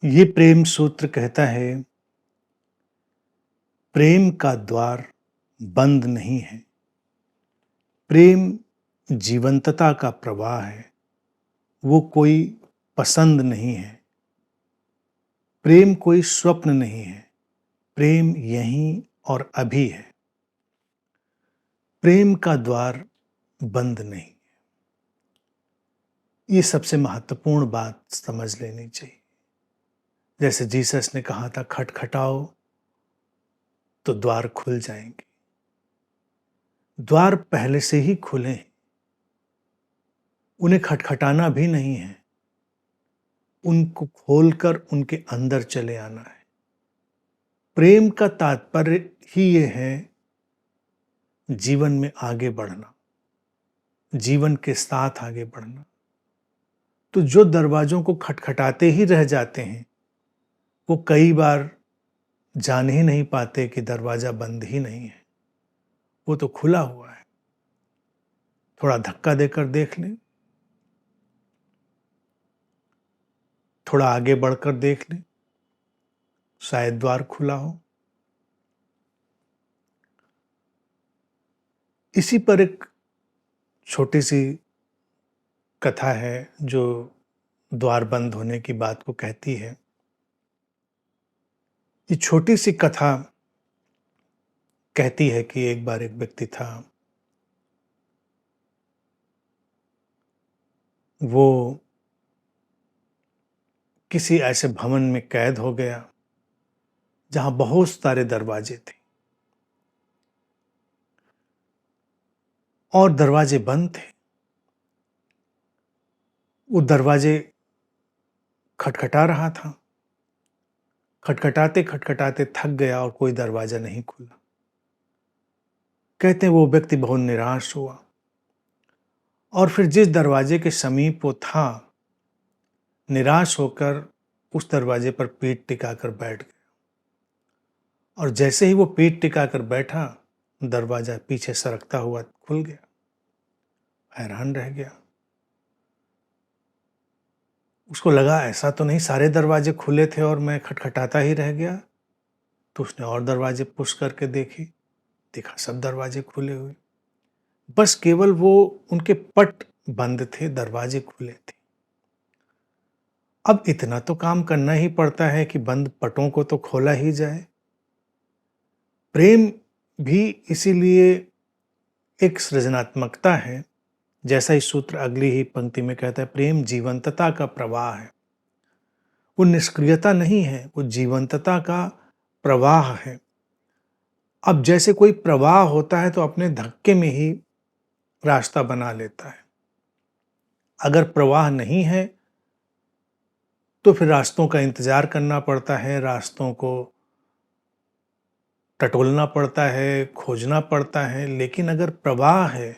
ये प्रेम सूत्र कहता है, प्रेम का द्वार बंद नहीं है। प्रेम जीवंतता का प्रवाह है। वो कोई पसंद नहीं है। प्रेम कोई स्वप्न नहीं है। प्रेम यहीं और अभी है। प्रेम का द्वार बंद नहीं। ये सबसे महत्वपूर्ण बात समझ लेनी चाहिए। जैसे जीसस ने कहा था, खटखटाओ तो द्वार खुल जाएंगे। द्वार पहले से ही खुले हैं। उन्हें खटखटाना भी नहीं है। उनको खोलकर उनके अंदर चले आना है। प्रेम का तात्पर्य ही ये है, जीवन में आगे बढ़ना, जीवन के साथ आगे बढ़ना। तो जो दरवाजों को खटखटाते ही रह जाते हैं, वो कई बार जान ही नहीं पाते कि दरवाजा बंद ही नहीं है, वो तो खुला हुआ है। थोड़ा धक्का देकर देख लें, थोड़ा आगे बढ़कर देख लें, शायद द्वार खुला हो। इसी पर एक छोटी सी कथा है जो द्वार बंद होने की बात को कहती है। ये छोटी सी कथा कहती है कि एक बार एक व्यक्ति था। वो किसी ऐसे भवन में कैद हो गया जहां बहुत सारे दरवाजे थे और दरवाजे बंद थे। वो दरवाजे खटखटा रहा था। खटखटाते खटखटाते थक गया और कोई दरवाजा नहीं खुला। कहते हैं वो व्यक्ति बहुत निराश हुआ और फिर जिस दरवाजे के समीप वो था, निराश होकर उस दरवाजे पर पीठ टिकाकर बैठ गया। और जैसे ही वो पीठ टिकाकर बैठा, दरवाजा पीछे सरकता हुआ खुल गया। हैरान रह गया। उसको लगा ऐसा तो नहीं, सारे दरवाजे खुले थे और मैं खटखटाता ही रह गया। तो उसने और दरवाजे पुश करके देखे, देखा सब दरवाजे खुले हुए। बस केवल वो उनके पट बंद थे, दरवाजे खुले थे। अब इतना तो काम करना ही पड़ता है कि बंद पटों को तो खोला ही जाए। प्रेम भी इसीलिए एक सृजनात्मकता है। जैसा इस सूत्र अगली ही पंक्ति में कहता है, प्रेम जीवंतता का प्रवाह है। वो निष्क्रियता नहीं है, वो जीवंतता का प्रवाह है। अब जैसे कोई प्रवाह होता है तो अपने धक्के में ही रास्ता बना लेता है। अगर प्रवाह नहीं है तो फिर रास्तों का इंतजार करना पड़ता है, रास्तों को टटोलना पड़ता है, खोजना पड़ता है। लेकिन अगर प्रवाह है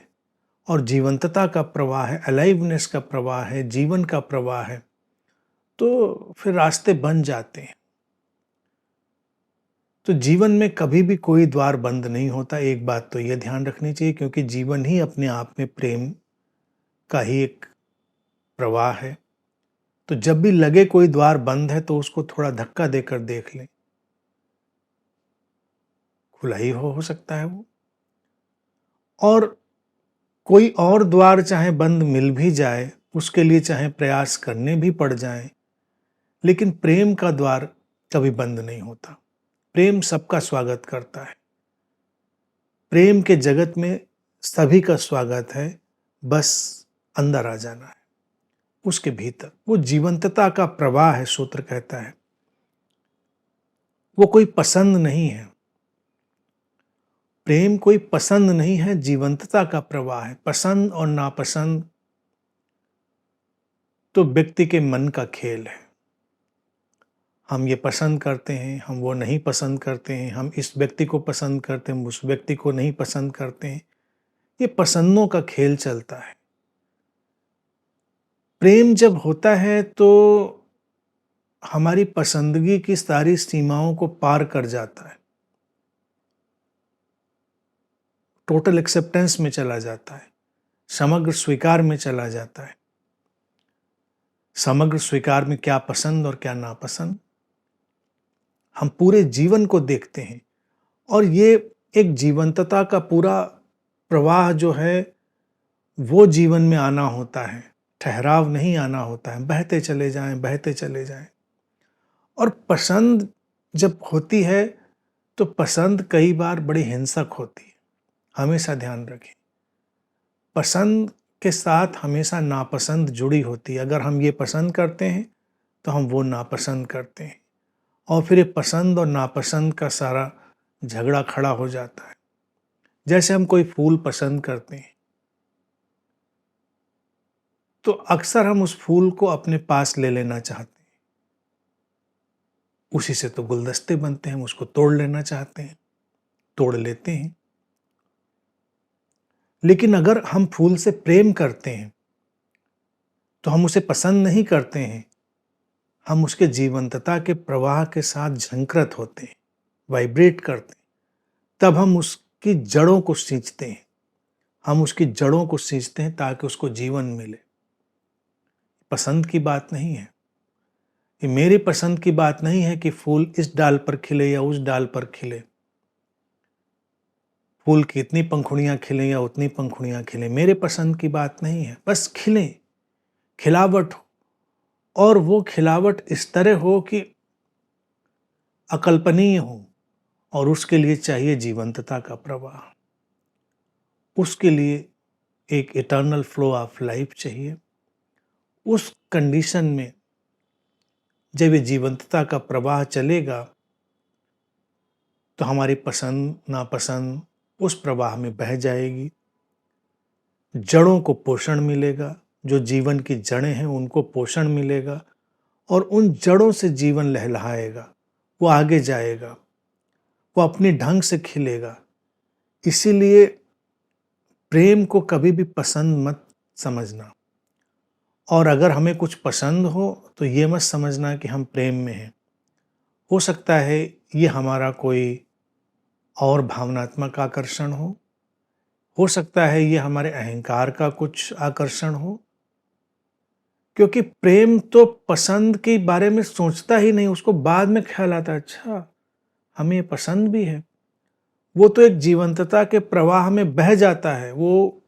और जीवंतता का प्रवाह है, अलाइवनेस का प्रवाह है, जीवन का प्रवाह है, तो फिर रास्ते बन जाते हैं। तो जीवन में कभी भी कोई द्वार बंद नहीं होता। एक बात तो यह ध्यान रखनी चाहिए, क्योंकि जीवन ही अपने आप में प्रेम का ही एक प्रवाह है। तो जब भी लगे कोई द्वार बंद है तो उसको थोड़ा धक्का देकर देख लें, खुला ही हो सकता है वो। और कोई और द्वार चाहे बंद मिल भी जाए, उसके लिए चाहे प्रयास करने भी पड़ जाएं, लेकिन प्रेम का द्वार कभी बंद नहीं होता। प्रेम सबका स्वागत करता है। प्रेम के जगत में सभी का स्वागत है, बस अंदर आ जाना है उसके भीतर। वो जीवंतता का प्रवाह है, सूत्र कहता है। वो कोई पसंद नहीं है। प्रेम कोई पसंद नहीं है, जीवंतता का प्रवाह है। पसंद और नापसंद तो व्यक्ति के मन का खेल है। हम ये पसंद करते हैं, हम वो नहीं पसंद करते हैं, हम इस व्यक्ति को पसंद करते हैं, हम उस व्यक्ति को नहीं पसंद करते हैं। ये पसंदों का खेल चलता है। प्रेम जब होता है तो हमारी पसंदगी की सारी सीमाओं को पार कर जाता है, टोटल एक्सेप्टेंस में चला जाता है, समग्र स्वीकार में चला जाता है। समग्र स्वीकार में क्या पसंद और क्या नापसंद, हम पूरे जीवन को देखते हैं और ये एक जीवंतता का पूरा प्रवाह जो है वो जीवन में आना होता है, ठहराव नहीं आना होता है, बहते चले जाएं, बहते चले जाएं। और पसंद जब होती है तो पसंद कई बार बड़ी हिंसक होती है, हमेशा ध्यान रखें। पसंद के साथ हमेशा नापसंद जुड़ी होती है। अगर हम ये पसंद करते हैं तो हम वो नापसंद करते हैं और फिर ये पसंद और नापसंद का सारा झगड़ा खड़ा हो जाता है। जैसे हम कोई फूल पसंद करते हैं तो अक्सर हम उस फूल को अपने पास ले लेना चाहते हैं, उसी से तो गुलदस्ते बनते हैं, हम उसको तोड़ लेना चाहते हैं, तोड़ लेते हैं। लेकिन अगर हम फूल से प्रेम करते हैं तो हम उसे पसंद नहीं करते हैं, हम उसके जीवंतता के प्रवाह के साथ झंकृत होते हैं, वाइब्रेट करते हैं, तब हम उसकी जड़ों को सींचते हैं। हम उसकी जड़ों को सींचते हैं ताकि उसको जीवन मिले। पसंद की बात नहीं है, ये मेरी पसंद की बात नहीं है कि फूल इस डाल पर खिले या उस डाल पर खिले, फूल की इतनी पंखुड़ियां खिले या उतनी पंखुड़ियां खिले, मेरे पसंद की बात नहीं है। बस खिले, खिलावट हो, और वो खिलावट इस तरह हो कि अकल्पनीय हो, और उसके लिए चाहिए जीवंतता का प्रवाह, उसके लिए एक इटर्नल फ्लो ऑफ लाइफ चाहिए। उस कंडीशन में जब ये जीवंतता का प्रवाह चलेगा तो हमारी पसंद नापसंद उस प्रवाह में बह जाएगी, जड़ों को पोषण मिलेगा, जो जीवन की जड़ें हैं उनको पोषण मिलेगा और उन जड़ों से जीवन लहलहाएगा, वो आगे जाएगा, वो अपने ढंग से खिलेगा। इसीलिए प्रेम को कभी भी पसंद मत समझना, और अगर हमें कुछ पसंद हो तो ये मत समझना कि हम प्रेम में हैं। हो सकता है ये हमारा कोई और भावनात्मक आकर्षण हो सकता है ये हमारे अहंकार का कुछ आकर्षण हो, क्योंकि प्रेम तो पसंद के बारे में सोचता ही नहीं, उसको बाद में ख्याल आता है अच्छा हमें ये पसंद भी है। वो तो एक जीवंतता के प्रवाह में बह जाता है, वो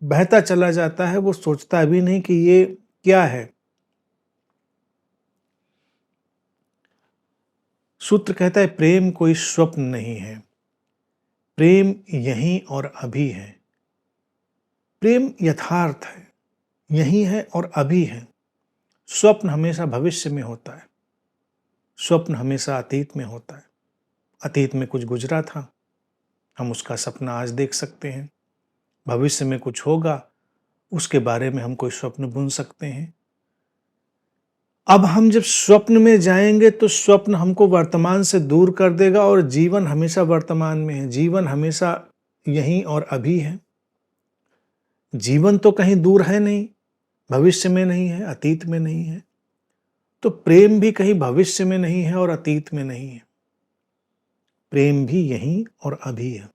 बहता चला जाता है, वो सोचता भी नहीं कि ये क्या है। सूत्र कहता है प्रेम कोई स्वप्न नहीं है, प्रेम यहीं और अभी है। प्रेम यथार्थ है, यहीं है और अभी है। स्वप्न हमेशा भविष्य में होता है, स्वप्न हमेशा अतीत में होता है। अतीत में कुछ गुजरा था, हम उसका सपना आज देख सकते हैं। भविष्य में कुछ होगा, उसके बारे में हम कोई स्वप्न बुन सकते हैं। अब हम जब स्वप्न में जाएंगे तो स्वप्न हमको वर्तमान से दूर कर देगा और जीवन हमेशा वर्तमान में है, जीवन हमेशा यहीं और अभी है। जीवन तो कहीं दूर है नहीं, भविष्य में नहीं है, अतीत में नहीं है। तो प्रेम भी कहीं भविष्य में नहीं है और अतीत में नहीं है, प्रेम भी यहीं और अभी है।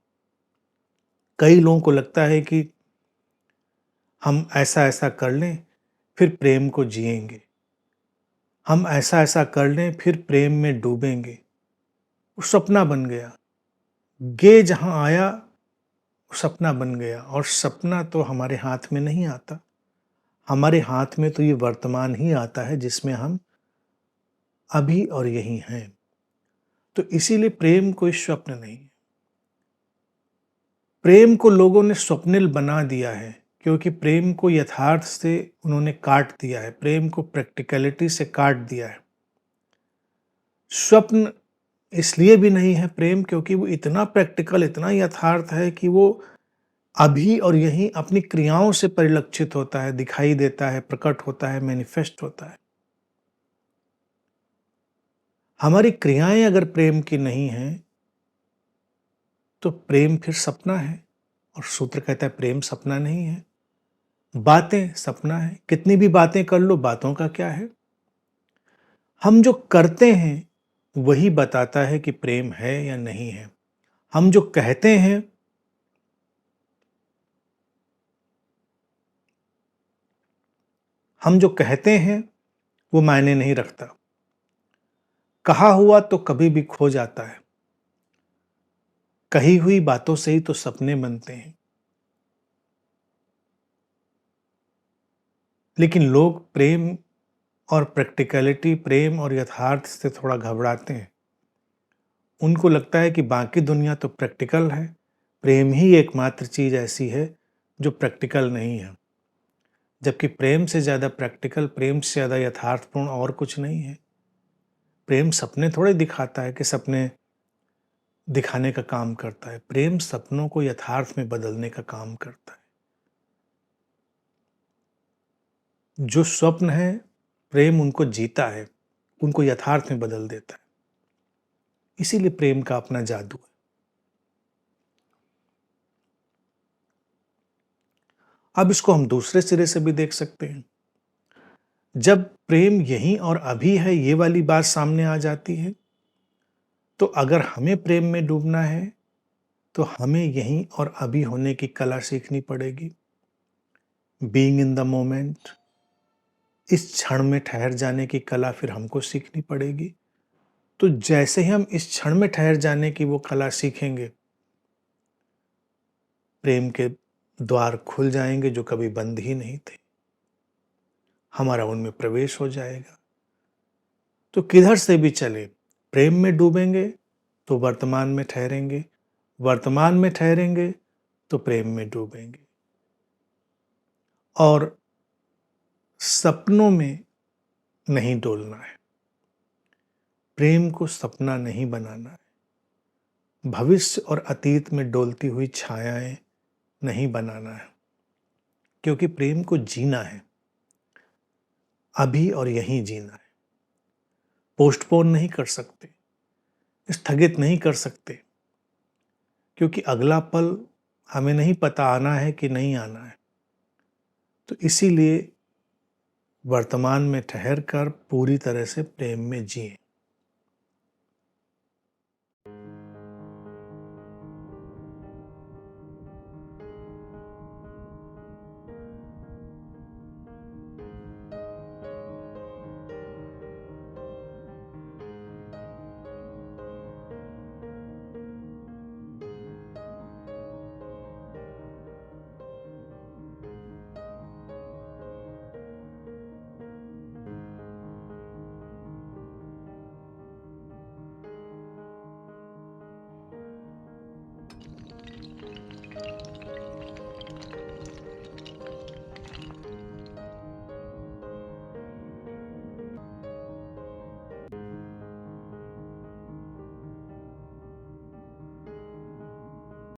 कई लोगों को लगता है कि हम ऐसा ऐसा कर लें फिर प्रेम को जिएंगे, हम ऐसा ऐसा कर लें फिर प्रेम में डूबेंगे। वो सपना बन गया, गे जहां आया वो सपना बन गया, और सपना तो हमारे हाथ में नहीं आता। हमारे हाथ में तो ये वर्तमान ही आता है जिसमें हम अभी और यहीं हैं। तो इसीलिए प्रेम कोई स्वप्न नहीं है। प्रेम को लोगों ने स्वप्निल बना दिया है क्योंकि प्रेम को यथार्थ से उन्होंने काट दिया है, प्रेम को प्रैक्टिकलिटी से काट दिया है। स्वप्न इसलिए भी नहीं है प्रेम क्योंकि वो इतना प्रैक्टिकल, इतना यथार्थ है कि वो अभी और यहीं अपनी क्रियाओं से परिलक्षित होता है, दिखाई देता है, प्रकट होता है, मैनिफेस्ट होता है। हमारी क्रियाएं अगर प्रेम की नहीं हैं तो प्रेम फिर सपना है, और सूत्र कहता है प्रेम सपना नहीं है। बातें सपना है, कितनी भी बातें कर लो बातों का क्या है। हम जो करते हैं वही बताता है कि प्रेम है या नहीं है। हम जो कहते हैं हम जो कहते हैं वो मायने नहीं रखता। कहा हुआ तो कभी भी खो जाता है, कही हुई बातों से ही तो सपने बनते हैं। लेकिन लोग प्रेम और प्रैक्टिकलिटी, प्रेम और यथार्थ से थोड़ा घबराते हैं। उनको लगता है कि बाकी दुनिया तो प्रैक्टिकल है, प्रेम ही एकमात्र चीज ऐसी है जो प्रैक्टिकल नहीं है। जबकि प्रेम से ज़्यादा प्रैक्टिकल, प्रेम से ज़्यादा यथार्थपूर्ण और कुछ नहीं है। प्रेम सपने थोड़े दिखाता है कि सपने दिखाने का काम करता है। प्रेम सपनों को यथार्थ में बदलने का काम करता है। जो स्वप्न है, प्रेम उनको जीता है, उनको यथार्थ में बदल देता है। इसीलिए प्रेम का अपना जादू है। अब इसको हम दूसरे सिरे से भी देख सकते हैं। जब प्रेम यहीं और अभी है, ये वाली बात सामने आ जाती है, तो अगर हमें प्रेम में डूबना है तो हमें यहीं और अभी होने की कला सीखनी पड़ेगी। बीइंग इन द मोमेंट, इस क्षण में ठहर जाने की कला फिर हमको सीखनी पड़ेगी। तो जैसे ही हम इस क्षण में ठहर जाने की वो कला सीखेंगे, प्रेम के द्वार खुल जाएंगे जो कभी बंद ही नहीं थे। हमारा उनमें प्रवेश हो जाएगा। तो किधर से भी चले, प्रेम में डूबेंगे तो वर्तमान में ठहरेंगे, वर्तमान में ठहरेंगे तो प्रेम में डूबेंगे। और सपनों में नहीं डोलना है, प्रेम को सपना नहीं बनाना है, भविष्य और अतीत में डोलती हुई छायाएं नहीं बनाना है। क्योंकि प्रेम को जीना है, अभी और यहीं जीना है। पोस्टपोन नहीं कर सकते, स्थगित नहीं कर सकते, क्योंकि अगला पल हमें नहीं पता आना है कि नहीं आना है। तो इसीलिए वर्तमान में ठहर कर पूरी तरह से प्रेम में जिए।